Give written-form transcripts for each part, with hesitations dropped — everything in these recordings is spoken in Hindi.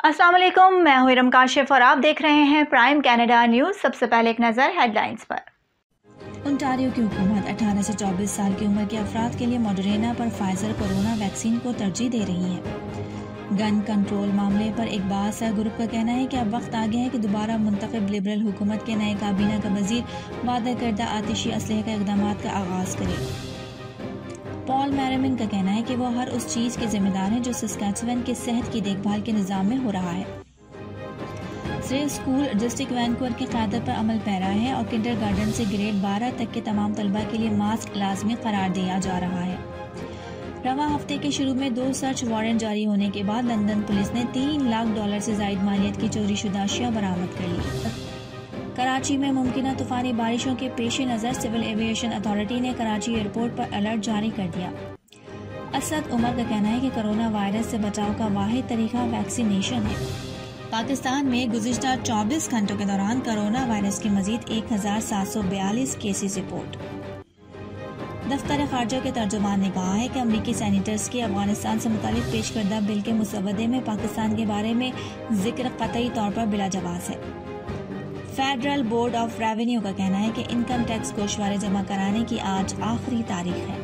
अस्सलाम वालेकुम, मैं हूं इरम काशिफ और आप देख रहे हैं प्राइम कनाडा न्यूज़। सबसे पहले एक नज़र हेडलाइंस पर। ओंटारियो की हुकूमत 18 से 24 साल की उम्र के अफराद के लिए मॉडरेना पर फाइजर कोरोना वैक्सीन को तरजीह दे रही है। गन कंट्रोल मामले पर एक बासर ग्रुप का कहना है कि अब वक्त आ गया है कि दोबारा मुंतखब लिबरल हुकूमत के नए काबीना का वजीर वादा करदा आतिशी असलहे का इकदाम का आगाज करे। पॉल मैरमिन का कहना है कि वो हर उस चीज़ के जिम्मेदार हैं जो सस्कैचुअन के सेहत की देखभाल के निज़ाम में हो रहा है। श्रे स्कूल डिस्ट्रिक्ट वैनकूवर की क़यादत पर अमल पैरा है और किंडरगार्टन से ग्रेड 12 तक के तमाम तलबा के लिए मास्क लाजमी करार दिया जा रहा है। रवा हफ्ते के शुरू में 2 सर्च वारंट जारी होने के बाद लंदन पुलिस ने $3 लाख से जायद मालियत की चोरीशुदा अशिया बरामद कर ली। कराची में मुमकिन तूफानी बारिशों के पेश नज़र सिविल एविएशन अथॉरिटी ने कराची एयरपोर्ट पर अलर्ट जारी कर दिया। असद उमर का कहना है कि कोरोना वायरस से बचाव का वाहिद तरीका वैक्सीनेशन है। पाकिस्तान में गुज़िश्ता 24 घंटों के दौरान कोरोना वायरस की मजीद 1742 केसेस रिपोर्ट। दफ्तर खारजा के तर्जुमान ने कहा है कि अमरीकी सैनिटर्स की अफगानिस्तान से मुतालिक पेश करदा बिल के मुसवदे में पाकिस्तान के बारे में जिक्र कतई तौर पर बिला जवाब है। फेडरल बोर्ड ऑफ रेवेन्यू का कहना है कि इनकम टैक्स गोशवारे जमा कराने की आज आखिरी तारीख है।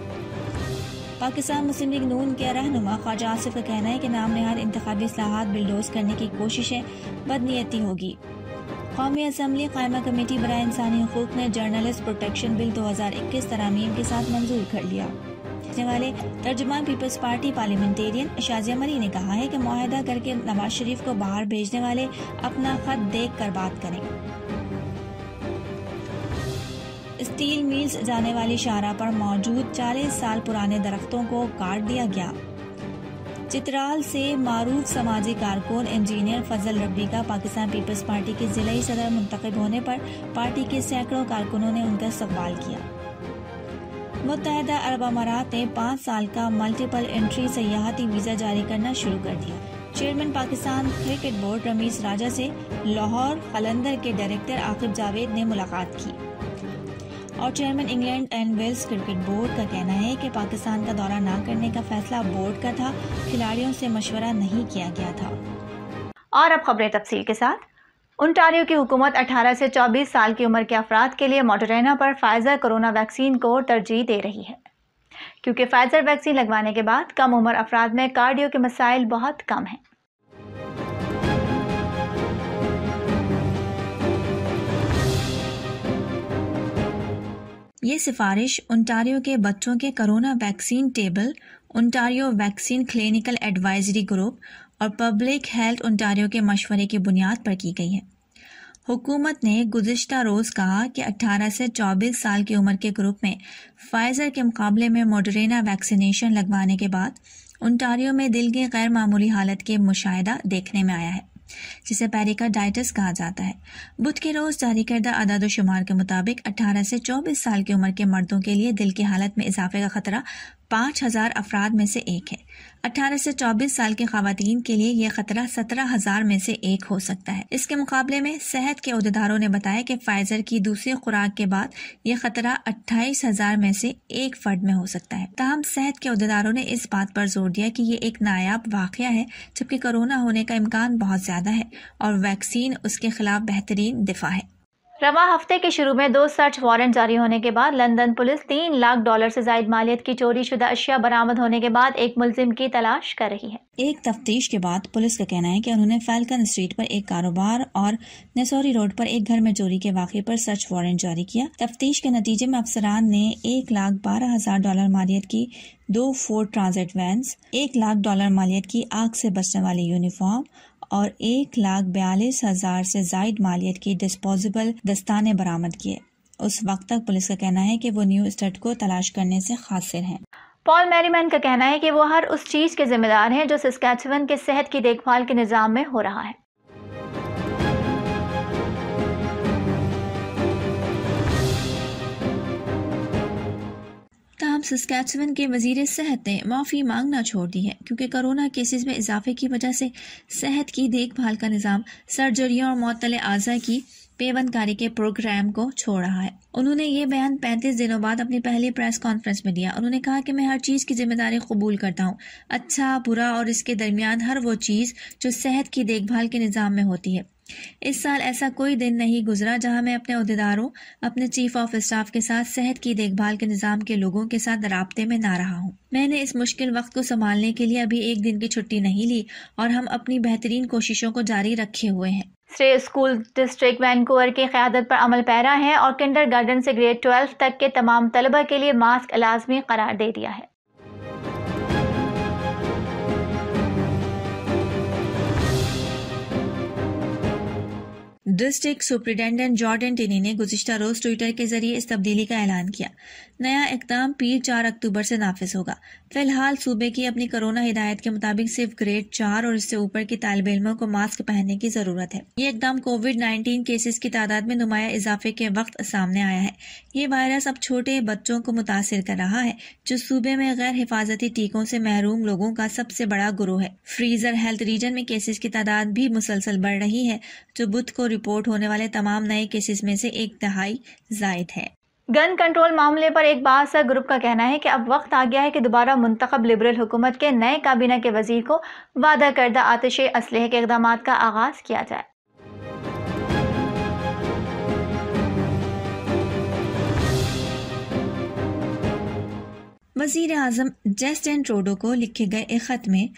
पाकिस्तान मुस्लिम लीग नून के रहनुमा ख्वाजा आसिफ का कहना है कि नाम नहाद इंतखाबी इस्लाहात बिलडोज करने की कोशिशें बदनीयती होगी। कौमी असम्बली कायमा कमेटी बराए इंसानी हुकूक ने जर्नलिस्ट प्रोटेक्शन बिल 2021 तरामीम के साथ मंजूर कर लिया। वाले तर्जुमान पीपल्स पार्टी पार्लियामेंटेरियन शाजिया मरी ने कहा है कि मुआहदा करके नवाज शरीफ को बाहर भेजने वाले अपना खत देख कर बात करें। स्टील मिल्स जाने वाली शाहराह पर मौजूद 40 साल पुराने दरख्तों को काट दिया गया। चित्राल से मारूफ समाजी कारकुन इंजीनियर फजल रब्बी का पाकिस्तान पीपल्स पार्टी के जिलाई सदर मुंतखब होने पर पार्टी के सैकड़ों कारकुनों ने उनका इस्तकबाल किया। मुत्तहदा अरब अमारात ने 5 साल का मल्टीपल एंट्री सयाहती वीजा जारी करना शुरू कर दिया। Chairman Pakistan cricket board Ramiz Raja से लाहौर कलंदर के डायरेक्टर आकिब जावेद ने मुलाकात की और chairman England and Wales cricket board का कहना है कि पाकिस्तान का दौरा न करने का फैसला बोर्ड का था, खिलाड़ियों से मशवरा नहीं किया गया था। और अब खबरें तफसील के साथ। ओंटारियो की हुकूमत 18 से 24 साल की उम्र के अफराद के लिए मॉडरेना पर फाइजर कोरोना वैक्सीन को तरजीह दे रही है, क्योंकि फाइजर वैक्सीन लगवाने के बाद कम उम्र अफराद में कार्डियो के मसाइल बहुत कम हैं। ये सिफारिश ओंटारियो के बच्चों के corona vaccine table, Ontario vaccine clinical advisory group और पब्लिक हेल्थ ओंटारियो के मशवरे की बुनियाद पर की गई है। हुकूमत ने गुज़िश्ता रोज़ कहा कि 18 से 24 साल की उम्र के ग्रुप में फाइजर के मुकाबले में मॉडरेना वैक्सीनेशन लगवाने के बाद ओंटारियो में दिल की गैर मामूली हालत के मुशाहिदा देखने में आया है, जिसे पेरिकार्डाइटिस कहा जाता है। बुध के रोज जारी करदा अदाद शुमार के मुताबिक 18 से 24 साल की उम्र के मर्दों के लिए दिल की हालत में इजाफे का खतरा 5000 अफराद में से एक है। 18 से 24 साल की खवातीन के लिए यह खतरा 17,000 में से एक हो सकता है। इसके मुकाबले में सेहत के अहदेदारों ने बताया कि फाइजर की दूसरी खुराक के बाद यह खतरा 28,000 में से एक फर्द में हो सकता है। ताहम सेहत के अहदेदारों ने इस बात पर जोर दिया कि ये एक नायाब वाकया है, जबकि कोरोना होने का इम्कान बहुत ज्यादा है और वैक्सीन उसके खिलाफ बेहतरीन दिफा है। रवा हफ्ते के शुरू में 2 सर्च वारंट जारी होने के बाद लंदन पुलिस $3 लाख से जायद मालियत की चोरीशुदा अशिया बरामद होने के बाद एक मुलजिम की तलाश कर रही है। एक तफ्तीश के बाद पुलिस का कहना है कि उन्होंने फैल्कन स्ट्रीट पर एक कारोबार और नेसोरी रोड पर एक घर में चोरी के वाक़े पर सर्च वारंट जारी किया। तफ्तीश के नतीजे में अफसरान ने $1,12,000 मालियत की 2 फोर्ड ट्रांजिट वैन्स, $1 लाख मालियत की आग से बचने वाली यूनिफॉर्म और $1,42,000 से जायद मालियत की डिस्पोजेबल दस्ताने बरामद किए। उस वक्त तक पुलिस का कहना है कि वो न्यू स्टड को तलाश करने से खासिर हैं। पॉल मैरीमैन का कहना है कि वो हर उस चीज़ के जिम्मेदार हैं जो सस्कैचुअन के सेहत की देखभाल के निज़ाम में हो रहा है। ताहम सस्कैचुअन के वजीर सेहत ने माफ़ी मांगना छोड़ दी है, क्योंकि कोरोना केसेस में इजाफे की वजह से सेहत की देखभाल का निज़ाम सर्जरियों और मुअत्तल आज़ा की पेवनकारी के प्रोग्राम को छोड़ रहा है। उन्होंने ये बयान 35 दिनों बाद अपनी पहली प्रेस कॉन्फ्रेंस में दिया। उन्होंने कहा कि मैं हर चीज़ की जिम्मेदारी कबूल करता हूँ, अच्छा, बुरा और इसके दरमियान हर वो चीज़ जो सेहत की देखभाल के निज़ाम में होती है। इस साल ऐसा कोई दिन नहीं गुजरा जहां मैं अपने अहदेदारों, अपने चीफ ऑफ स्टाफ के साथ सेहत की देखभाल के निज़ाम के लोगों के साथ राब्ते में ना रहा हूं। मैंने इस मुश्किल वक्त को संभालने के लिए अभी एक दिन की छुट्टी नहीं ली और हम अपनी बेहतरीन कोशिशों को जारी रखे हुए हैं। स्टेट स्कूल डिस्ट्रिक्ट वैनकूवर की क़यादत पर अमल पैरा है और किंडरगार्टन से ग्रेड 12 तक के तमाम तलबा के लिए मास्क लाजमी करार दे दिया है। डिस्ट्रिक्ट सुपरिटेंडेंट जॉर्डन टिनी ने गुज़िश्ता रोज़ ट्विटर के जरिए इस तब्दीली का ऐलान किया। नया इक़दाम पीर 4 अक्टूबर से नाफिज होगा। फिलहाल सूबे की अपनी कोरोना हिदायत के मुताबिक सिर्फ ग्रेड 4 और इससे ऊपर की तालिब इल्मों को मास्क पहनने की ज़रूरत है। ये इक़दाम कोविड-19 केसेस की तादाद में नुमाया इजाफे के वक्त सामने आया है। ये वायरस अब छोटे बच्चों को मुतासिर कर रहा है, जो सूबे में गैर हिफाजती टीकों से महरूम लोगों का सबसे बड़ा गुरोह है। फ्रीजर हेल्थ रीजन में केसेस की तादाद भी मुसलसल बढ़ रही है, जो बुध को रिपोर्ट होने वाले तमाम नए केसेस में से 1/3 जायद है। गन कंट्रोल मामले पर एक बादशाह ग्रुप का कहना है कि अब वक्त आ गया है कि दोबारा मुंतखब लिबरल हुकूमत के नए काबीना के वजीर को वादा करदा आतिशे असलहे के इक़दाम का आगाज किया जाए। वज़ीर आज़म जस्टिन ट्रूडो को लिखे गए एक खत में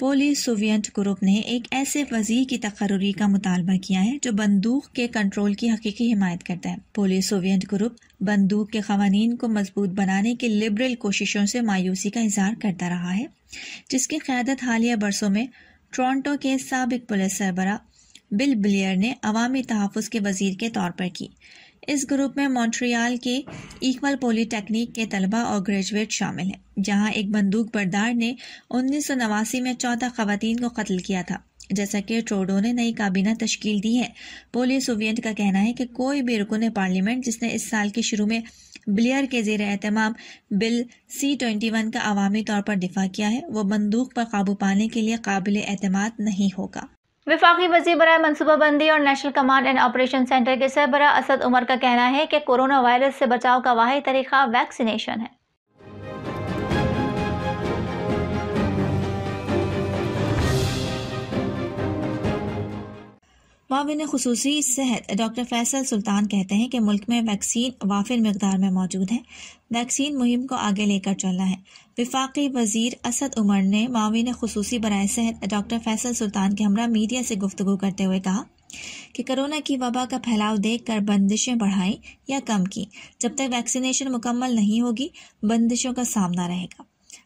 पोली सोवियत ग्रुप ने एक ऐसे वज़ीर की तकर्री का मुतालबा किया है जो बंदूक के कंट्रोल की हकीकी हिमायत करता है। पोली सोवियत ग्रुप बंदूक के क़वानीन को मजबूत बनाने की लिबरल कोशिशों से मायूसी का इज़हार करता रहा है, जिसकी क़यादत हालिया बरसों में टोरंटो के साबिक पुलिस सरबराह बिल ब्लेयर ने अवामी तहफ़्फ़ुज़ के वज़ीर के तौर पर की। इस ग्रुप में मॉन्ट्रियल के इक्वल पॉलीटेक्निक के तलबा और ग्रेजुएट शामिल हैं, जहां एक बंदूक बरदार ने 1989 में 14 ख़वातीन को कत्ल किया था। जैसा कि ट्रूडो ने नई काबीना तश्कील दी है, पोली सोवियत का कहना है कि कोई भी रुकन पार्लियामेंट जिसने इस साल के शुरू में ब्लेयर के ज़ेर एहतमाम बिल C-21 का अवामी तौर पर दिफा किया है, वो बंदूक पर काबू पाने के लिए काबिल एतमाद नहीं होगा। वफाकी वज़ीर बराए मनसूबाबंदी और national command and operation centre के सरबराह असद उमर का कहना है कि कोरोना वायरस से बचाव का वाहिद तरीका वैक्सीनेशन है। माविन खुसूसी सेहत डॉक्टर फैसल सुल्तान कहते हैं कि मुल्क में वैक्सीन वाफिर मिकदार में मौजूद है। वैक्सीन मुहिम को आगे लेकर चलना है। वफाकी वजीर असद उमर ने माविन खुसूसी बराए सेहत डॉक्टर फैसल सुल्तान के हमरा मीडिया से गुफ्तगू करते हुए कहा कि कोरोना की वबा का फैलाव देखकर बंदिशें बढ़ाई या कम की। जब तक वैक्सीनेशन मुकम्मल नहीं होगी, बंदिशों का सामना रहेगा।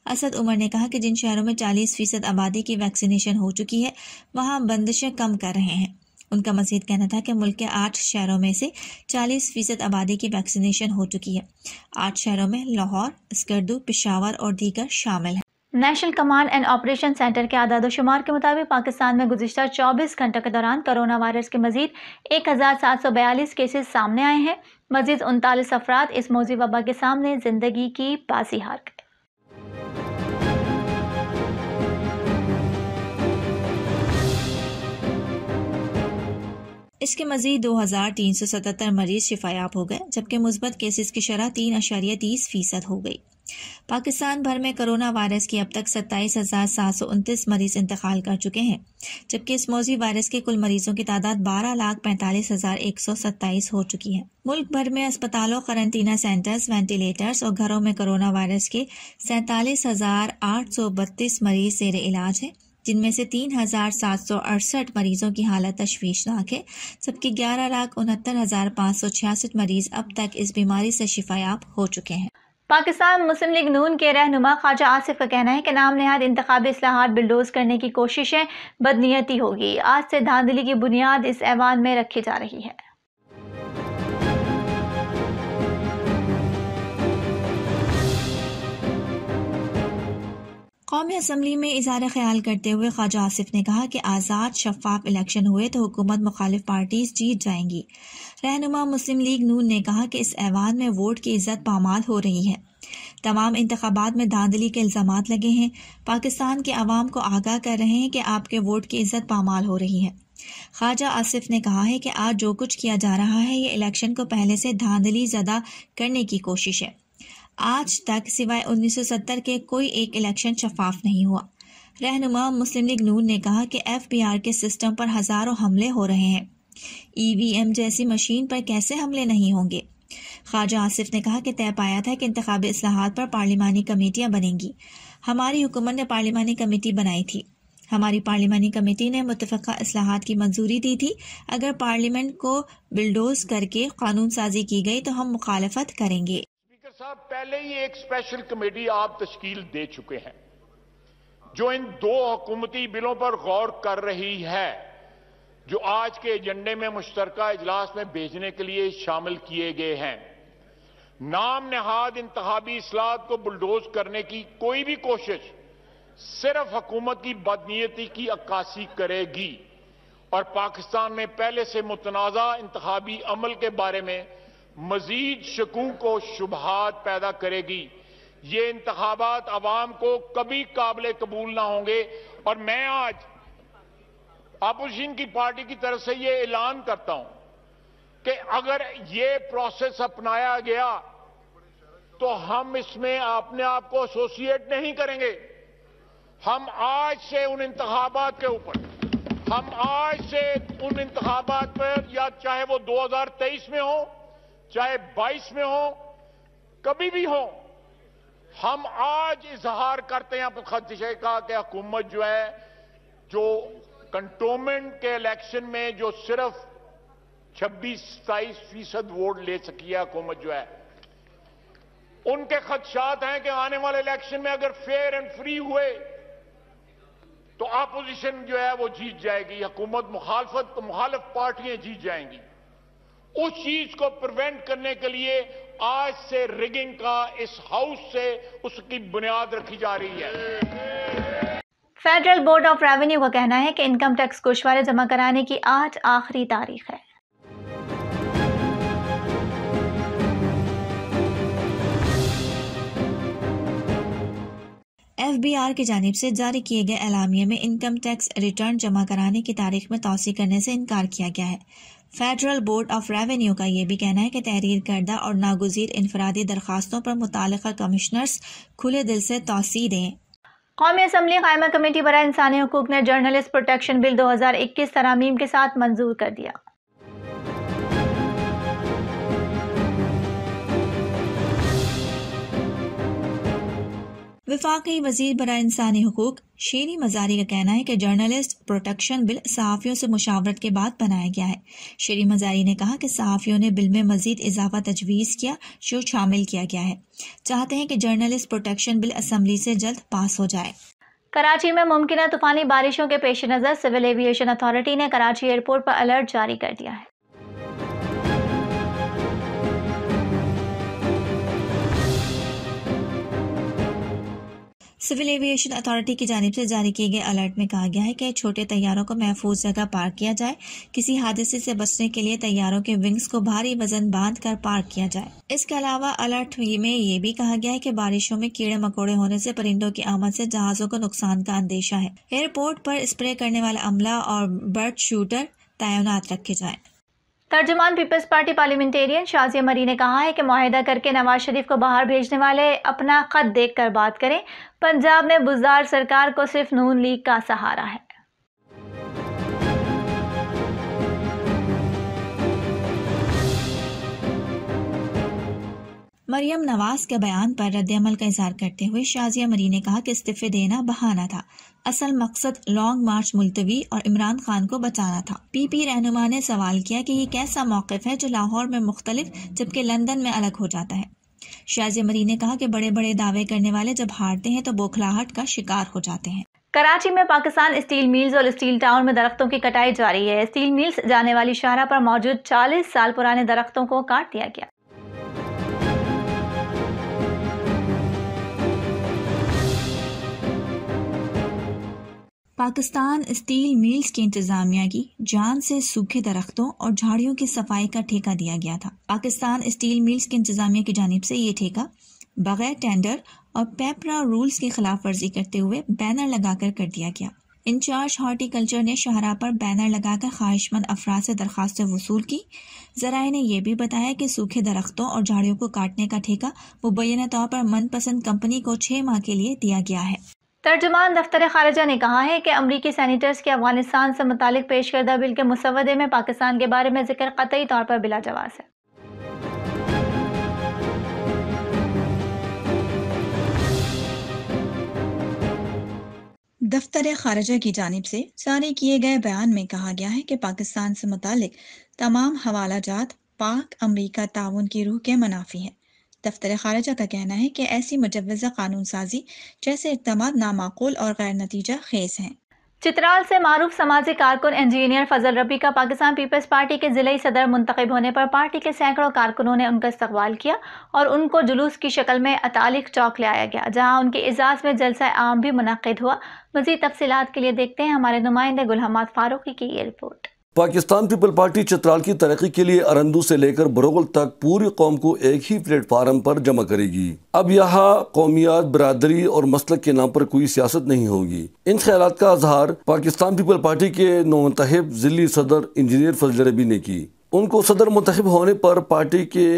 असद उमर ने कहा कि जिन शहरों में 40% आबादी की वैक्सीनेशन हो चुकी है, वहां बंदिशें कम कर रहे हैं। उनका मजीद कहना था कि मुल्क के 8 शहरों में से 40% आबादी की वैक्सीनेशन हो चुकी है। 8 शहरों में लाहौर, स्कर्दू, पेशावर और दीगर शामिल हैं। National command and operation centre के आदाद-ओ-शुमार के मुताबिक पाकिस्तान में गुज़िश्ता 24 घंटों के दौरान कोरोना वायरस के मजीद 1742 केसेस सामने आए हैं। मजीद 39 अफराद इस मौजी वबा के सामने जिंदगी की बाजी हार गए। इसके मजीद 2377 मरीज शिफायाब हो गए, जबकि मुस्बत केसेस की शरह 3.30% हो गई। पाकिस्तान भर में कोरोना वायरस की अब तक 27,729 मरीज इंतकाल कर चुके हैं, जबकि इस मौजी वायरस के कुल मरीजों की तादाद 12,45,127 हो चुकी है। मुल्क भर में अस्पतालों, क्वारंटीना सेंटर्स, वेंटिलेटर्स और घरों में कोरोना वायरस के 47,832 मरीज ज़ेर इलाज हैं, जिनमें से 3,768 मरीजों की हालत तशवीशनाक है, जबकि 11,69,566 मरीज अब तक इस बीमारी से शिफायाब हो चुके हैं। पाकिस्तान मुस्लिम लीग नून के रहनुमा ख्वाजा आसिफ का कहना है कि नाम नेहाद इंतखाबी इस्लाहात बिलडोज करने की कोशिशें बदनीयती होगी। आज से धांधली की बुनियाद इस ऐवान में रखी जा रही है। कौमी असम्बली में इज़हार ख्याल करते हुए ख्वाजा आसिफ ने कहा कि आज़ाद शफाफ इलेक्शन हुए तो हुकूमत मुखालिफ पार्टीज जीत जाएंगी। रहनुमा मुस्लिम लीग नून ने कहा कि इस ऐवान में वोट की इज्जत पामाल हो रही है। तमाम इंतखाबात में धांधली के इल्जामात लगे हैं। पाकिस्तान के अवाम को आगाह कर रहे हैं कि आपके वोट की इज्जत पामाल हो रही है। ख्वाजा आसिफ ने कहा है कि आज जो कुछ किया जा रहा है ये इलेक्शन को पहले से धांधली ज़दा करने की कोशिश है। आज तक सिवाय 1970 के कोई एक इलेक्शन शफाफ नहीं हुआ। रहनुमा मुस्लिम लीग नून ने कहा कि FBR के सिस्टम पर हजारों हमले हो रहे हैं, EVM जैसी मशीन पर कैसे हमले नहीं होंगे। ख्वाजा आसिफ ने कहा कि तय पाया था कि इंतखाबी इस्लाहात पर पार्लिमानी कमेटियां बनेंगी। हमारी हुकूमत ने पार्लिमानी कमेटी बनाई थी। हमारी पार्लिमानी कमेटी ने मुत्तफ़क़ा इस्लाहात की मंजूरी दी थी। अगर पार्लियामेंट को बिल्डोज करके कानून साजी की गई तो हम मुखालफत करेंगे। स्पीकर साहब, पहले ही एक स्पेशल कमेटी आप तश्कील दे चुके हैं जो इन 2 हुकूमती बिलों पर गौर कर रही है, जो आज के एजेंडे में मुश्तरका इजलास में भेजने के लिए शामिल किए गए हैं। नाम नहाद इंतखाबी इस्लाहात को बुलडोज करने की कोई भी कोशिश सिर्फ हुकूमत की बदनीयती की अक्कासी करेगी और पाकिस्तान में पहले से मुतनाज़ा इंतखाबी अमल के बारे में मजीद शकूक और शुबहात पैदा करेगी। ये इंतखाबात अवाम को कभी काबिल कबूल ना होंगे और मैं आज अपोजिशन की पार्टी की तरफ से ये ऐलान करता हूं कि अगर ये प्रोसेस अपनाया गया तो हम इसमें अपने आप को एसोसिएट नहीं करेंगे। हम आज से उन इंतखाबात के ऊपर, हम आज से उन इंतखाबात पर, या चाहे वो 2023 में हो चाहे 22 में हो, कभी भी हो, हम आज इजहार करते हैं अपने खदशे का कि हुकूमत जो है, जो कंटोनमेंट के इलेक्शन में जो सिर्फ 26-27% वोट ले सकी है हुकूमत जो है, उनके खदशात हैं कि आने वाले इलेक्शन में अगर फेयर एंड फ्री हुए तो अपोजिशन जो है वो जीत जाएगी, हुकूमत मुखालिफ पार्टियां जीत जाएंगी। उस चीज को प्रिवेंट करने के लिए आज से रिगिंग का इस हाउस से उसकी बुनियाद रखी जा रही है। फेडरल बोर्ड ऑफ रेवेन्यू का कहना है कि इनकम टैक्स गोशवारे जमा कराने की आज आखिरी तारीख है। FBR की जानिब से जारी किए गए एलामिये में इनकम टैक्स रिटर्न जमा कराने की तारीख में तौसी करने से इनकार किया गया है। फेडरल बोर्ड ऑफ रेवेन्यू का यह भी कहना है कि तहरीर करदा और नागुज़ीर इनफरादी दरखास्तों पर मुतालिका कमिश्नर्स खुले दिल से तौसी दें। कौमी असम्बली कायमा कमेटी बराए इंसानी हुकूक ने जर्नलिस्ट प्रोटेक्शन बिल 2021 तरामीम के साथ मंजूर कर दिया। वफाकी वजीर बराए इंसानी हुकूक शेरी मजारी का कहना है कि जर्नलिस्ट प्रोटेक्शन बिल सहाफ़ियों से मुशावरत के बाद बनाया गया है। शेरी मजारी ने कहा कि सहाफ़ियों ने बिल में मजीद इजाफा तजवीज़ किया जो शामिल किया गया है। चाहते हैं कि जर्नलिस्ट प्रोटेक्शन बिल असम्बली से जल्द पास हो जाए। कराची में मुमकिन तूफानी बारिशों के पेश नज़र सिविल एविएशन अथॉरिटी ने कराची एयरपोर्ट पर अलर्ट जारी कर दिया है। सिविल एविएशन अथॉरिटी की जानिब से जारी किए गए अलर्ट में कहा गया है कि छोटे तैयारों को महफूज जगह पार्क किया जाए। किसी हादसे से बचने के लिए तैयारों के विंग्स को भारी वजन बांध कर पार्क किया जाए। इसके अलावा अलर्ट में ये भी कहा गया है कि बारिशों में कीड़े मकोड़े होने से परिंदों की आमद से जहाजों को नुकसान का अंदेशा है। एयरपोर्ट पर स्प्रे करने वाला अमला और बर्ड शूटर तैनात रखे जाए। तर्जुमान पीपल्स पार्टी पार्लियामेंटेरियन शाजिया मरी ने कहा है कि मुआहिदा करके नवाज शरीफ को बाहर भेजने वाले अपना खत देखकर बात करें। पंजाब में बुज़दार सरकार को सिर्फ नून लीग का सहारा है। मरियम नवाज के बयान पर रद्द-ए-अमल का इजहार करते हुए शाजिया मरी ने कहा कि इस्तीफे देना बहाना था, असल मकसद लॉन्ग मार्च मुलतवी और इमरान खान को बचाना था। पीपी रहनुमा ने सवाल किया कि ये कैसा मौक़िफ़ है जो लाहौर में मुख्तलिफ जबकि लंदन में अलग हो जाता है। शाजिया मरी ने कहा कि बड़े बड़े दावे करने वाले जब हारते हैं तो बौखलाहट का शिकार हो जाते हैं। कराची में पाकिस्तान स्टील मिल्स और स्टील टाउन में दरख्तों की कटाई जारी है। स्टील मिल्स जाने वाली शाहरा पर मौजूद 40 साल पुराने दरख्तों को काट दिया गया। पाकिस्तान स्टील मिल्स की इंतजामिया की जान से सूखे दरख्तों और झाड़ियों की सफाई का ठेका दिया गया था। पाकिस्तान स्टील मिल्स की इंतजामिया की जानिब से ये ठेका बगैर टेंडर और पेपरा रूल्स की खिलाफ वर्जी करते हुए बैनर लगाकर कर दिया गया। इंचार्ज हॉर्टिकल्चर ने शाहराह पर बैनर लगाकर ख्वाहिशमंद अफराद से दरखास्तें वसूल की। ज़राए ने यह भी बताया कि सूखे दरख्तों और झाड़ियों को काटने का ठेका मुबैना तौर पर मनपसंद कंपनी को 6 माह के लिए दिया गया है। तर्जुमान दफ्तर खारिजा ने कहा है कि अमरीकी सेनेटर्स के अफगानिस्तान से मुतालिक पेश करदा बिल के मुसवदे में पाकिस्तान के बारे में जिक्र कतई तौर पर बिला जवाज़ है। दफ्तर खारिजा की जानिब से जारी किए गए बयान में कहा गया है कि पाकिस्तान से मुतालिक तमाम हवालाजात पाक अमरीका ताउन की रूह के मुनाफी हैं। दफ्तर खारिजा का कहना है कि ऐसी मुजव्वज़ा कानून साजी जैसे इक़दामात नामाकूल और गैर नतीजा खेज हैं। चित्राल से मारूफ समाजी कारकुन इंजीनियर फजल रबी का पाकिस्तान पीपल्स पार्टी के ज़िले सदर मुंतखब होने पर पार्टी के सैकड़ों कारकुनों ने उनका इस्तकबाल किया और उनको जुलूस की शक्ल में अतालिक चौक ले आया गया, जहां उनके इजाज़ में जलसा आम भी मुनक़िद हुआ। मज़ीद तफसीलात के लिए देखते हैं हमारे नुमाइंदे गुलहमाद फारूकी की ये report. Pakistan people party Chitral की तरक्की के लिए अरंदू से लेकर बरोगल तक पूरी कौम को एक ही प्लेटफार्म पर जमा करेगी। अब यहाँ कौमियत, बिरादरी और मसलक के नाम पर कोई सियासत नहीं होगी। इन ख्यालात का इजहार पाकिस्तान पीपल पार्टी के नौमुंतखब ज़िली सदर इंजीनियर फजल रबी ने की। उनको सदर मुंतखब होने पर पार्टी के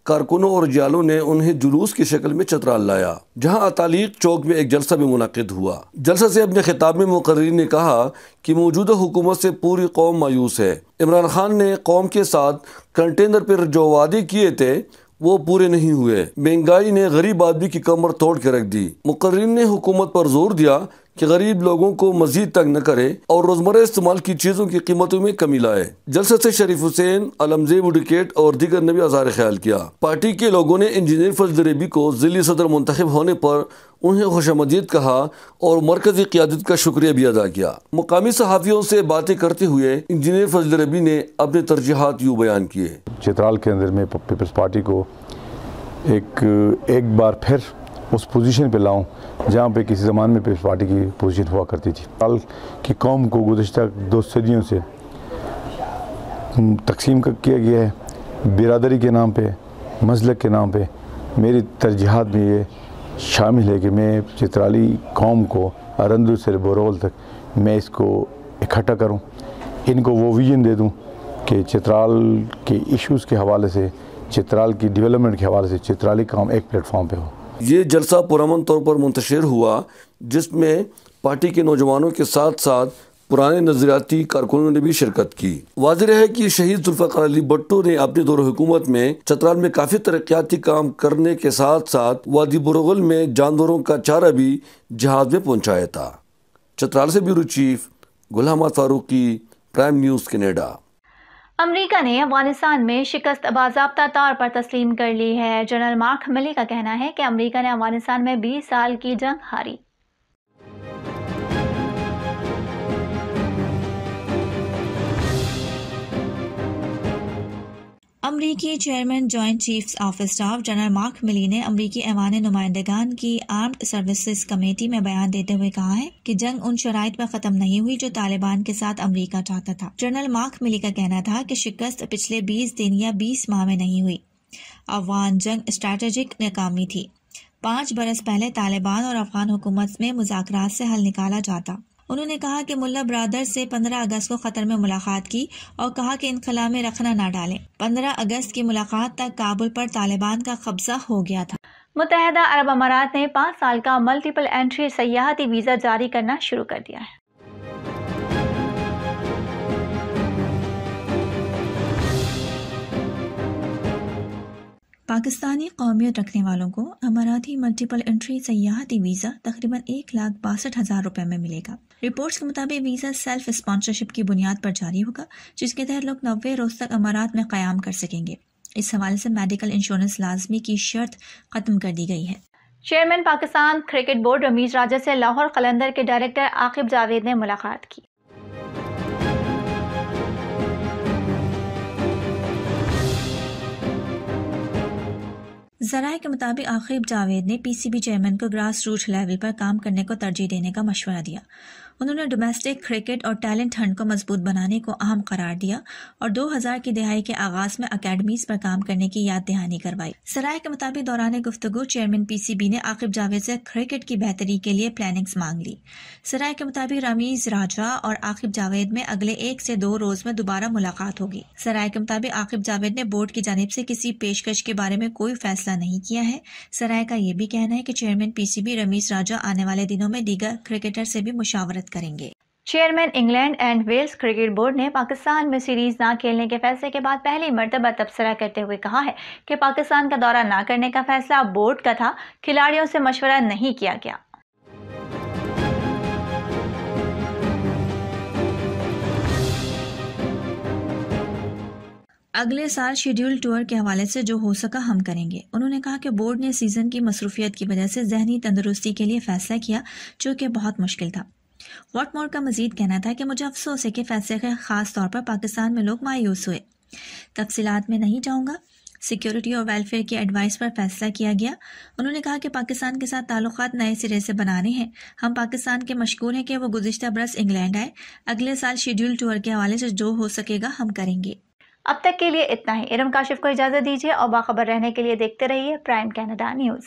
कारकुनों और जियालों ने उन्हें जुलूस की शक्ल में चित्राल लाया, जहां अतालिक चौक में एक जलसा भी मुनक़िद हुआ। जलसा से अपने खिताब में मुकर्रिर ने कहा कि मौजूदा हुकूमत से पूरी कौम मायूस है। इमरान खान ने कौम के साथ कंटेनर पर जो वादे किए थे वो पूरे नहीं हुए। महंगाई ने गरीब आदमी की कमर तोड़ के रख दी। मुकर्रिर ने हुकूमत पर जोर दिया कि गरीब लोगों को मजीद तंग न करे और रोजमर्रा इस्तेमाल की चीजों की कीमतों में कमी लाए। जलसे से शरीफ हुसैन, अलमजेब एडवोकेट और दीगर ने भी अज़हार ख्याल किया। पार्टी के लोगों ने इंजीनियर फजल रबी को ज़िली सदर मुंतखब होने पर उन्हें खुशामदीद कहा और मरकजी क़यादत का शुक्रिया भी अदा किया। मुकामी सहाफ़ियों से बातें करते हुए इंजीनियर फजल रबी ने अपने तरजीहात यूँ बयान किए। चित्राल के अंदर में पीपल्स पार्टी को एक बार फिर उस पोजीशन पे लाऊं जहाँ पे किसी ज़माने में पीपल्स पार्टी की पोजीशन हुआ करती थी। चित्राल की कौम को गुज़िश्ता 2 सदियों से तकसीम किया गया है बिरादरी के नाम पे, मज़लक के नाम पे। मेरी तरजीहात में ये शामिल है कि मैं चित्राली कौम को अरंदू से बोरोल तक मैं इसको इकट्ठा करूं, इनको वो विजन दे दूं कि चित्राल के इश्यूज़ के हवाले से, चित्राल की डेवलपमेंट के हवाले से चित्राली कौम एक प्लेटफॉर्म पे हो। ये जलसा पुरअमन तौर पर मुंतशिर हुआ, जिसमें पार्टी के नौजवानों के साथ साथ पुराने नजरियाती कारकुनों ने भी शिरकत की। वाज़ेह है कि शहीद जुल्फ़िकार अली भुट्टो ने अपने दौर हुकूमत में चित्राल में काफ़ी तरक्याती काम करने के साथ साथ वादी बोरोगल में जानवरों का चारा भी जहाज में पहुँचाया था। चित्राल से bureau chief Gulhamad Farooqi, prime news, Canada. America ने अफगानिस्तान में शिकस्त बाज़ाब्ता तौर पर तस्लीम कर ली है। जनरल मार्क मिली का कहना है कि अमेरिका ने अफगानिस्तान में 20 साल की जंग हारी। अमरीकी chairman joint chiefs of staff general mark मिली ने अमरीकी ऐवान नुमाइंदगान की आर्म्ड सर्विसेज कमेटी में बयान देते हुए कहा है कि जंग उन शराइत में खत्म नहीं हुई जो तालिबान के साथ अमरीका चाहता था। जनरल मार्क मिली का कहना था कि शिकस्त पिछले 20 दिन या 20 माह में नहीं हुई। अफगान जंग स्ट्रैटेजिक नाकामी थी। 5 बरस पहले तालिबान और अफगान हुकूमत में मुज़ाकरात से हल निकाला जाता। उन्होंने कहा कि मुल्ला ब्रादर से 15 अगस्त को कतर में मुलाकात की और कहा कि इनखला में रखना ना डालें। 15 अगस्त की मुलाकात तक काबुल पर तालिबान का कब्जा हो गया था। मुत्तहिदा अरब अमारात ने 5 साल का मल्टीपल एंट्री सयाहती वीज़ा जारी करना शुरू कर दिया है। पाकिस्तानी कौमियत रखने वालों को अमाराती मल्टीपल एंट्री सयाहती वीज़ा तकरीबन 1,62,000 रुपए में मिलेगा। रिपोर्ट्स के मुताबिक वीज़ा सेल्फ स्पॉन्सरशिप की बुनियाद पर जारी होगा, जिसके तहत लोग 90 रोज तक अमारात में क़याम कर सकेंगे। इस हवाले से मेडिकल इंश्योरेंस लाजमी की शर्त खत्म कर दी गई है। Chairman Pakistan cricket board Ramiz Raja से लाहौर कलंदर के डायरेक्टर आकिब जावेद ने मुलाकात की। ज़राए के मुताबिक आकिब जावेद ने पीसीबी चेयरमैन को ग्रास रूट लेवल पर काम करने को तरजीह देने का मशवरा दिया। उन्होंने डोमेस्टिक क्रिकेट और टैलेंट हंट को मजबूत बनाने को अहम करार दिया और 2000 की दहाई के आगाज में अकेडमीज पर काम करने की याद दहानी करवाई। सराय के मुताबिक दौरान गुफ्तगू चेयरमैन पीसीबी ने आकिब जावेद से क्रिकेट की बेहतरी के लिए प्लानिंग्स मांग ली। सराय के मुताबिक रमीज राजा और आकिब जावेद में अगले 1 से 2 रोज में दोबारा मुलाकात होगी। सराय के मुताबिक आकिब जावेद ने बोर्ड की जानिब से किसी पेशकश के बारे में कोई फैसला नहीं किया है। सराय का यह भी कहना है कि चेयरमैन पीसीबी रमीज राजा आने वाले दिनों में दीगर क्रिकेटर से भी मुशावरत करेंगे। Chairman England and Wales cricket board ने पाकिस्तान में सीरीज ना खेलने के फैसले के बाद पहली मर्तबा तबसरा करते हुए कहा है कि पाकिस्तान का दौरा ना करने का फैसला बोर्ड का था, खिलाड़ियों से मशवरा नहीं किया गया। अगले साल शेड्यूल टूर के हवाले से जो हो सका हम करेंगे। उन्होंने कहा कि बोर्ड ने सीजन की मसरूफियत की वजह से जहनी तंदुरुस्ती के लिए फैसला किया, जो कि बहुत मुश्किल था। वॉटमोर का मजीद कहना था कि मुझे अफसोस है कि फैसले के खास तौर पर पाकिस्तान में लोग मायूस हुए। तफसीलात में नहीं जाऊंगा। सिक्योरिटी और वेलफेयर की एडवाइस पर फैसला किया गया। उन्होंने कहा कि पाकिस्तान के साथ ताल्लुकात नए सिरे से बनाने हैं। हम पाकिस्तान के मशकूर हैं कि वो गुज़िश्ता बरस इंग्लैंड आए। अगले साल शेड्यूल टूर के हवाले से जो हो सकेगा हम करेंगे। अब तक के लिए इतना ही। इरम काशिफ को इजाजत दीजिए और बाखबर रहने के लिए देखते रहिए प्राइम कनाडा न्यूज़।